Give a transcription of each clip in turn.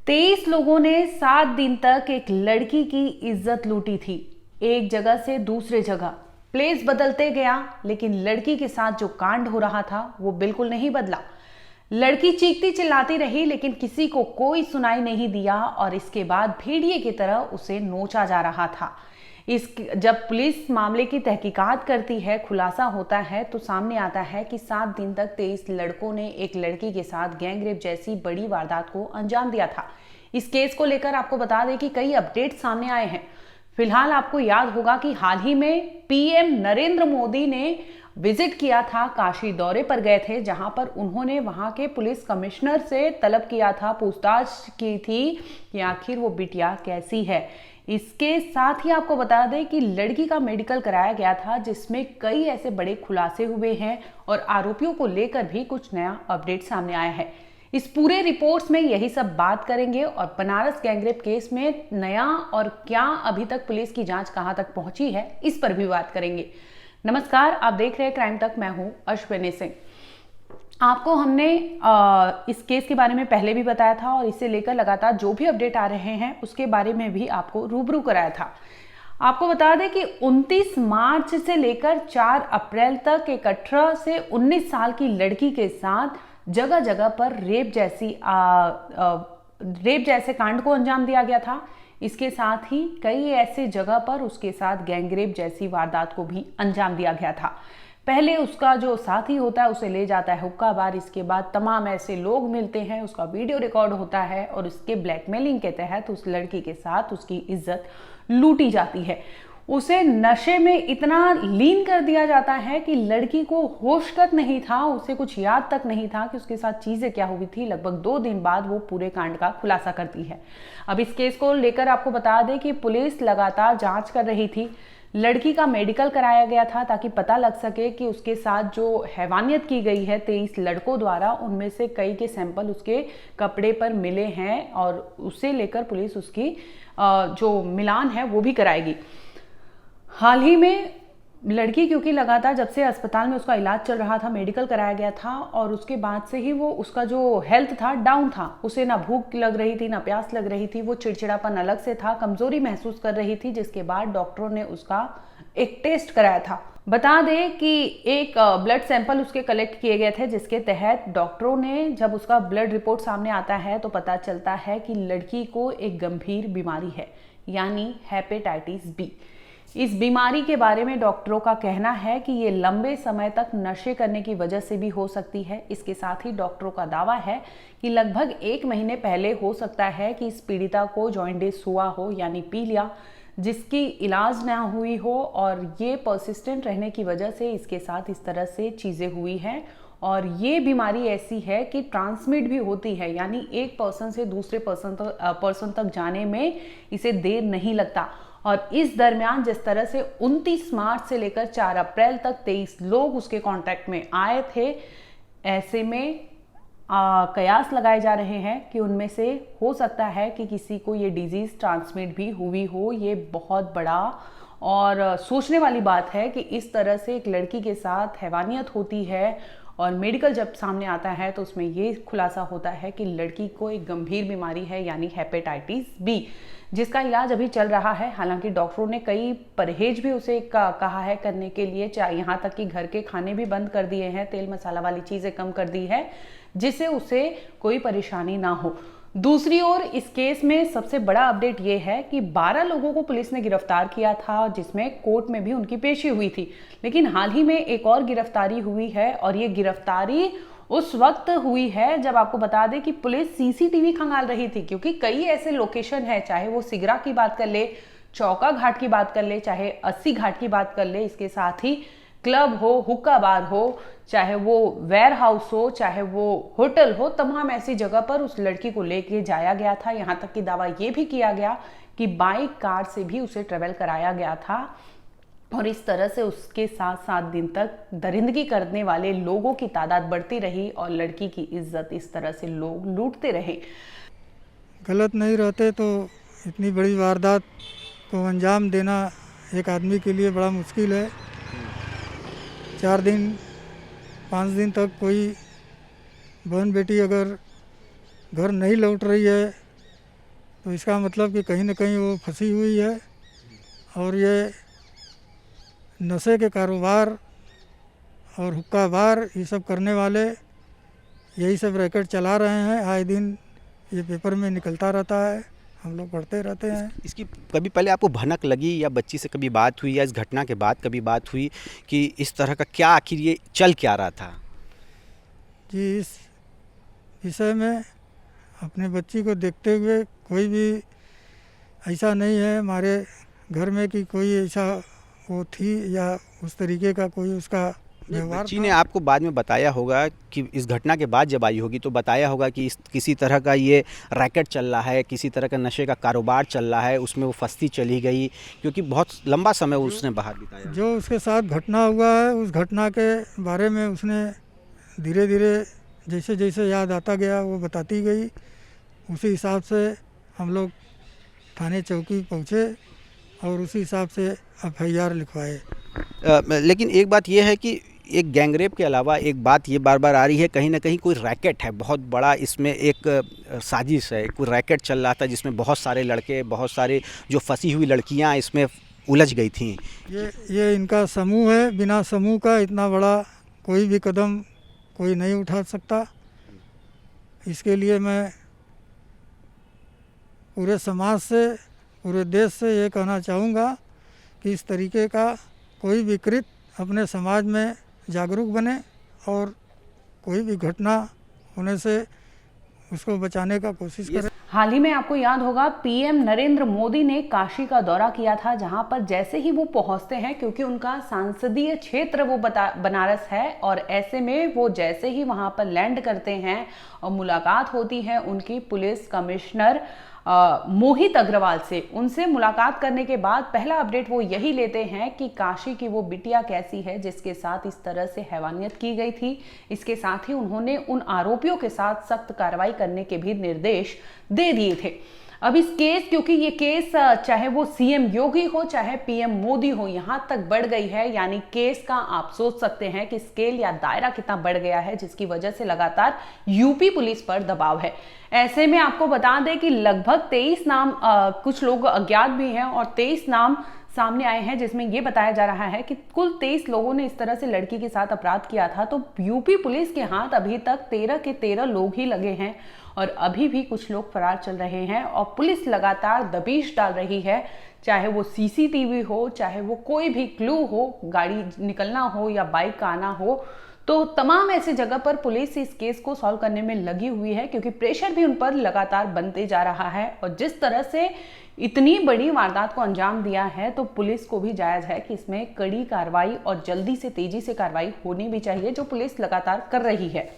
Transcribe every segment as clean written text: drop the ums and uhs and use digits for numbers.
23 लोगों ने 7 दिन तक एक लड़की की इज्जत लूटी थी। एक जगह से दूसरे जगह प्लेस बदलते गया, लेकिन लड़की के साथ जो कांड हो रहा था वो बिल्कुल नहीं बदला। लड़की चीखती चिल्लाती रही, लेकिन किसी को कोई सुनाई नहीं दिया और इसके बाद भेड़िए की तरह उसे नोचा जा रहा था। जब पुलिस मामले की तहकीकात करती है, खुलासा होता है, तो सामने आता है कि 7 दिन तक 23 लड़कों ने एक लड़की के साथ गैंगरेप जैसी बड़ी वारदात को अंजाम दिया था। इस केस को लेकर आपको बता दें कि कई अपडेट सामने आए हैं। फिलहाल आपको याद होगा कि हाल ही में पीएम नरेंद्र मोदी ने विजिट किया था, काशी दौरे पर गए थे, जहां पर उन्होंने वहां के पुलिस कमिश्नर से तलब किया था, पूछताछ की थी कि आखिर वो बिटिया कैसी है। इसके साथ ही आपको बता दें कि लड़की का मेडिकल कराया गया था, जिसमें कई ऐसे बड़े खुलासे हुए हैं और आरोपियों को लेकर भी कुछ नया अपडेट सामने आया है। इस पूरे रिपोर्ट्स में यही सब बात करेंगे और बनारस गैंगरेप केस में नया और क्या अभी तक पुलिस की जांच कहां तक पहुंची है, इस पर भी बात करेंगे। नमस्कार, आप देख रहे हैं क्राइम तक, मैं हूं अश्विनी सिंह। आपको हमने इस केस के बारे में पहले भी बताया था और इसे लेकर लगातार जो भी अपडेट आ रहे हैं उसके बारे में भी आपको रूबरू कराया था। आपको बता दें कि 29 मार्च से लेकर 4 अप्रैल तक एक 18 से 19 साल की लड़की के साथ जगह जगह पर रेप जैसे कांड को अंजाम दिया गया था। इसके साथ ही कई ऐसे जगह पर उसके साथ गैंगरेप जैसी वारदात को भी अंजाम दिया गया था। पहले उसका जो साथी होता है उसे ले जाता है हुक्का बार, इसके बाद तमाम ऐसे लोग मिलते हैं, उसका वीडियो रिकॉर्ड होता है और उसके ब्लैकमेलिंग के तहत उस लड़की के साथ उसकी इज्जत लूटी जाती है। उसे नशे में इतना लीन कर दिया जाता है कि लड़की को होश तक नहीं था, उसे कुछ याद तक नहीं था कि उसके साथ चीजें क्या हुई थी। लगभग 2 दिन बाद वो पूरे कांड का खुलासा करती है। अब इस केस को लेकर आपको बता दें कि पुलिस लगातार जांच कर रही थी। लड़की का मेडिकल कराया गया था ताकि पता लग सके कि उसके साथ जो हैवानियत की गई है 23 लड़कों द्वारा, उनमें से कई के सैंपल उसके कपड़े पर मिले हैं और उसे लेकर पुलिस उसकी जो मिलान है वो भी कराएगी। हाल ही में लड़की, क्योंकि लगातार जब से अस्पताल में उसका इलाज चल रहा था, मेडिकल कराया गया था और उसके बाद से ही वो उसका जो हेल्थ था डाउन था। उसे ना भूख लग रही थी ना प्यास लग रही थी, वो चिड़चिड़ापन अलग से था, कमजोरी महसूस कर रही थी, जिसके बाद डॉक्टरों ने उसका एक टेस्ट कराया था। बता दें कि एक ब्लड सैंपल उसके कलेक्ट किए गए थे, जिसके तहत डॉक्टरों ने जब उसका ब्लड रिपोर्ट सामने आता है तो पता चलता है कि लड़की को एक गंभीर बीमारी है, यानी हेपेटाइटिस बी। इस बीमारी के बारे में डॉक्टरों का कहना है कि ये लंबे समय तक नशे करने की वजह से भी हो सकती है। इसके साथ ही डॉक्टरों का दावा है कि लगभग 1 महीने पहले हो सकता है कि इस पीड़िता को जॉन्डिस हुआ हो, यानी पी लिया, जिसकी इलाज ना हुई हो और ये परसिस्टेंट रहने की वजह से इसके साथ इस तरह से चीज़ें हुई हैं। और ये बीमारी ऐसी है कि ट्रांसमिट भी होती है, यानी एक पर्सन से दूसरे पर्सन तक जाने में इसे देर नहीं लगता। और इस दरमियान जिस तरह से 29 मार्च से लेकर 4 अप्रैल तक 23 लोग उसके कांटेक्ट में आए थे, ऐसे में कयास लगाए जा रहे हैं कि उनमें से हो सकता है कि किसी को ये डिजीज ट्रांसमिट भी हुई हो। ये बहुत बड़ा और सोचने वाली बात है कि इस तरह से एक लड़की के साथ हैवानियत होती है और मेडिकल जब सामने आता है तो उसमें ये खुलासा होता है कि लड़की को एक गंभीर बीमारी है, यानी हेपेटाइटिस बी, जिसका इलाज अभी चल रहा है। हालांकि डॉक्टरों ने कई परहेज भी उसे कहा है करने के लिए, चाहे यहाँ तक कि घर के खाने भी बंद कर दिए हैं, तेल मसाला वाली चीज़ें कम कर दी है, जिससे उसे कोई परेशानी ना हो। दूसरी ओर इस केस में सबसे बड़ा अपडेट ये है कि 12 लोगों को पुलिस ने गिरफ्तार किया था, जिसमें कोर्ट में भी उनकी पेशी हुई थी। लेकिन हाल ही में एक और गिरफ्तारी हुई है और ये गिरफ्तारी उस वक्त हुई है जब आपको बता दें कि पुलिस सीसीटीवी खंगाल रही थी, क्योंकि कई ऐसे लोकेशन है, चाहे वो सिगरा की बात कर ले, चौका घाट की बात कर ले, चाहे 80 घाट की बात कर ले, इसके साथ ही क्लब हो, हुक्का बार हो, चाहे वो वेयर हाउस हो, चाहे वो होटल हो, तमाम ऐसी जगह पर उस लड़की को लेके जाया गया था। यहाँ तक कि दावा ये भी किया गया कि बाइक कार से भी उसे ट्रेवल कराया गया था और इस तरह से उसके साथ 7 दिन तक दरिंदगी करने वाले लोगों की तादाद बढ़ती रही और लड़की की इज्जत इस तरह से लोग लूटते रहे। गलत नहीं रहते तो इतनी बड़ी वारदात को अंजाम देना एक आदमी के लिए बड़ा मुश्किल है। 4 दिन 5 दिन तक कोई बहन बेटी अगर घर नहीं लौट रही है तो इसका मतलब कि कहीं ना कहीं वो फंसी हुई है और ये नशे के कारोबार और हुक्का बार ये सब करने वाले यही सब रैकेट चला रहे हैं। आए दिन ये पेपर में निकलता रहता है, हम लोग पढ़ते रहते हैं। इसकी कभी पहले आपको भनक लगी या बच्ची से कभी बात हुई या इस घटना के बाद कभी बात हुई कि इस तरह का क्या आखिर ये चल क्या रहा था? जी, इस विषय में अपने बच्ची को देखते हुए कोई भी ऐसा नहीं है हमारे घर में कि कोई ऐसा वो थी या उस तरीके का कोई उसका व्यवहार बच्ची था। ने आपको बाद में बताया होगा कि इस घटना के बाद जब आई होगी तो बताया होगा कि इस किसी तरह का ये रैकेट चल रहा है, किसी तरह का नशे का कारोबार चल रहा है, उसमें वो फंसती चली गई क्योंकि बहुत लंबा समय उसने बाहर बिताया। जो उसके साथ घटना हुआ है उस घटना के बारे में उसने धीरे धीरे जैसे जैसे याद आता गया वो बताती गई। उसी हिसाब से हम लोग थाने चौकी पहुँचे और उसी हिसाब से FIR लिखवाए। लेकिन एक बात यह है कि एक गैंगरेप के अलावा एक बात ये बार बार आ रही है, कहीं ना कहीं कोई रैकेट है बहुत बड़ा, इसमें एक साजिश है, कोई रैकेट चल रहा था जिसमें बहुत सारे लड़के, बहुत सारे जो फंसी हुई लड़कियां इसमें उलझ गई थीं। ये इनका समूह है। बिना समूह का इतना बड़ा कोई भी कदम कोई नहीं उठा सकता। इसके लिए मैं पूरे समाज से, पूरे देश से ये कहना चाहूँगा कि इस तरीके का कोई भी कृत अपने समाज में जागरूक बने और कोई भी घटना होने से उसको बचाने का कोशिश करें। हाल ही में आपको याद होगा PM नरेंद्र मोदी ने काशी का दौरा किया था, जहां पर जैसे ही वो पहुंचते हैं, क्योंकि उनका संसदीय क्षेत्र वो बनारस है, और ऐसे में वो जैसे ही वहां पर लैंड करते हैं और मुलाकात होती है उनकी पुलिस कमिश्नर मोहित अग्रवाल से, उनसे मुलाकात करने के बाद पहला अपडेट वो यही लेते हैं कि काशी की वो बिटिया कैसी है जिसके साथ इस तरह से हैवानियत की गई थी। इसके साथ ही उन्होंने उन आरोपियों के साथ सख्त कार्रवाई करने के भी निर्देश दे दिए थे। अब इस केस, क्योंकि ये केस चाहे वो CM योगी हो चाहे PM मोदी हो, यहां तक बढ़ गई है, यानी केस का आप सोच सकते हैं कि स्केल या दायरा कितना बढ़ गया है, जिसकी वजह से लगातार यूपी पुलिस पर दबाव है। ऐसे में आपको बता दें कि लगभग 23 नाम, कुछ लोग अज्ञात भी हैं, और 23 नाम सामने आए हैं, जिसमें यह बताया जा रहा है कि कुल 23 लोगों ने इस तरह से लड़की के साथ अपराध किया था। तो यूपी पुलिस के हाथ अभी तक 13 के 13 लोग ही लगे हैं और अभी भी कुछ लोग फरार चल रहे हैं, और पुलिस लगातार दबिश डाल रही है, चाहे वो CCTV हो, चाहे वो कोई भी क्लू हो, गाड़ी निकलना हो या बाइक का आना हो, तो तमाम ऐसी जगह पर पुलिस इस केस को सॉल्व करने में लगी हुई है, क्योंकि प्रेशर भी उन पर लगातार बनते जा रहा है। और जिस तरह से इतनी बड़ी वारदात को अंजाम दिया है, तो पुलिस को भी जायज है कि इसमें कड़ी कार्रवाई और जल्दी से तेजी से कार्रवाई होनी भी चाहिए, जो पुलिस लगातार कर रही है।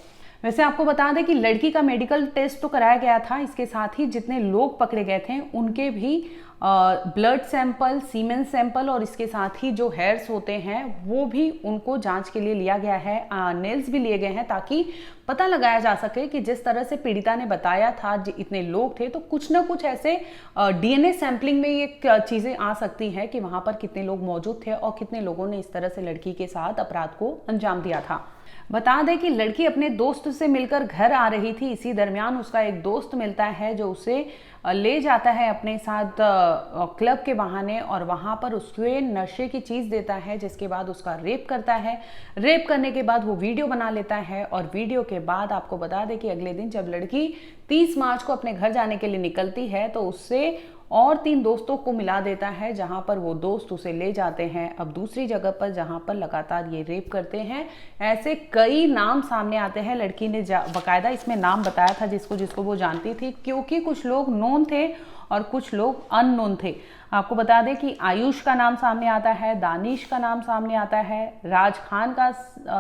वैसे आपको बता दें कि लड़की का मेडिकल टेस्ट तो कराया गया था, इसके साथ ही जितने लोग पकड़े गए थे उनके भी ब्लड सैंपल, सीमेन सैंपल, और इसके साथ ही जो हेयर्स होते हैं वो भी उनको जांच के लिए लिया गया है। नेल्स भी लिए गए हैं, ताकि पता लगाया जा सके कि जिस तरह से पीड़िता ने बताया था इतने लोग थे, तो कुछ ना कुछ ऐसे DNA सैंपलिंग में ये चीजें आ सकती हैं कि वहां पर कितने लोग मौजूद थे और कितने लोगों ने इस तरह से लड़की के साथ अपराध को अंजाम दिया था। बता दें कि लड़की अपने दोस्त से मिलकर घर आ रही थी। इसी दरमियान उसका एक दोस्त मिलता है जो उसे ले जाता है अपने साथ क्लब के बहाने, और वहां पर उसके नशे की चीज देता है, जिसके बाद उसका रेप करता है। रेप करने के बाद वो वीडियो बना लेता है, और वीडियो के बाद आपको बता दें कि अगले दिन जब लड़की 30 मार्च को अपने घर जाने के लिए निकलती है, तो उससे और 3 दोस्तों को मिला देता है, जहां पर वो दोस्त उसे ले जाते हैं अब दूसरी जगह पर, जहां पर लगातार ये रेप करते हैं। ऐसे कई नाम सामने आते हैं। लड़की ने बाकायदा इसमें नाम बताया था जिसको जिसको वो जानती थी, क्योंकि कुछ लोग नोन थे और कुछ लोग अननोन थे। आपको बता दें कि आयुष का नाम सामने आता है, दानिश का नाम सामने आता है, राज खान का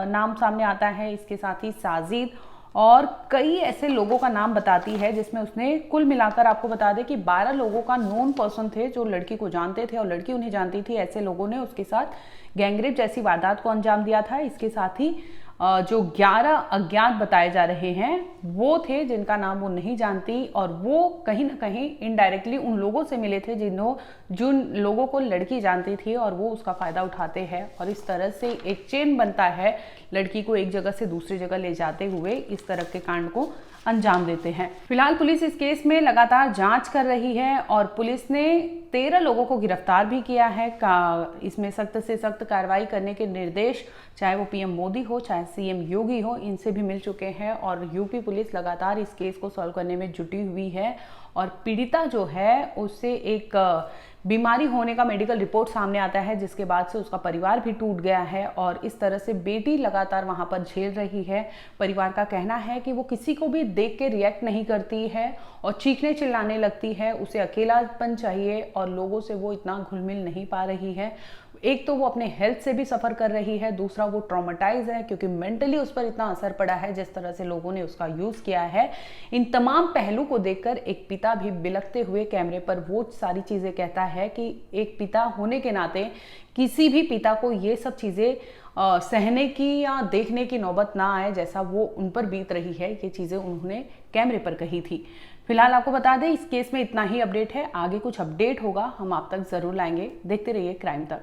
नाम सामने आता है, इसके साथ ही साजिद और कई ऐसे लोगों का नाम बताती है, जिसमें उसने कुल मिलाकर आपको बता दें कि 12 लोगों का नोन पर्सन थे जो लड़की को जानते थे और लड़की उन्हें जानती थी। ऐसे लोगों ने उसके साथ गैंगरेप जैसी वारदात को अंजाम दिया था। इसके साथ ही जो 11 अज्ञात बताए जा रहे हैं वो थे जिनका नाम वो नहीं जानती, और वो कहीं ना कहीं इनडायरेक्टली उन लोगों से मिले थे जिन लोगों को लड़की जानती थी, और वो उसका फायदा उठाते हैं, और इस तरह से एक चेन बनता है लड़की को एक जगह से दूसरी जगह ले जाते हुए इस तरह के कांड को अंजाम देते हैं। फिलहाल पुलिस इस केस में लगातार जांच कर रही है और पुलिस ने 13 लोगों को गिरफ्तार भी किया है। इसमें सख्त से सख्त कार्रवाई करने के निर्देश चाहे वो पीएम मोदी हो चाहे सीएम योगी हो, इनसे भी मिल चुके हैं और यूपी पुलिस लगातार इस केस को सॉल्व करने में जुटी हुई है। और पीड़िता जो है उससे एक बीमारी होने का मेडिकल रिपोर्ट सामने आता है, जिसके बाद से उसका परिवार भी टूट गया है और इस तरह से बेटी लगातार वहां पर झेल रही है। परिवार का कहना है कि वो किसी को भी देख के रिएक्ट नहीं करती है और चीखने चिल्लाने लगती है, उसे अकेलापन चाहिए और लोगों से वो इतना घुल मिल नहीं पा रही है। एक तो वो अपने हेल्थ से भी सफ़र कर रही है, दूसरा वो ट्रॉमेटाइज है क्योंकि मेंटली उस पर इतना असर पड़ा है जिस तरह से लोगों ने उसका यूज़ किया है। इन तमाम पहलू को देखकर एक पिता भी बिलखते हुए कैमरे पर वो सारी चीज़ें कहता है कि एक पिता होने के नाते किसी भी पिता को ये सब चीज़ें सहने की या देखने की नौबत ना आए जैसा वो उन पर बीत रही है। ये चीज़ें उन्होंने कैमरे पर कही थी। फिलहाल आपको बता दें इस केस में इतना ही अपडेट है। आगे कुछ अपडेट होगा हम आप तक ज़रूर लाएंगे। देखते रहिए क्राइम तक।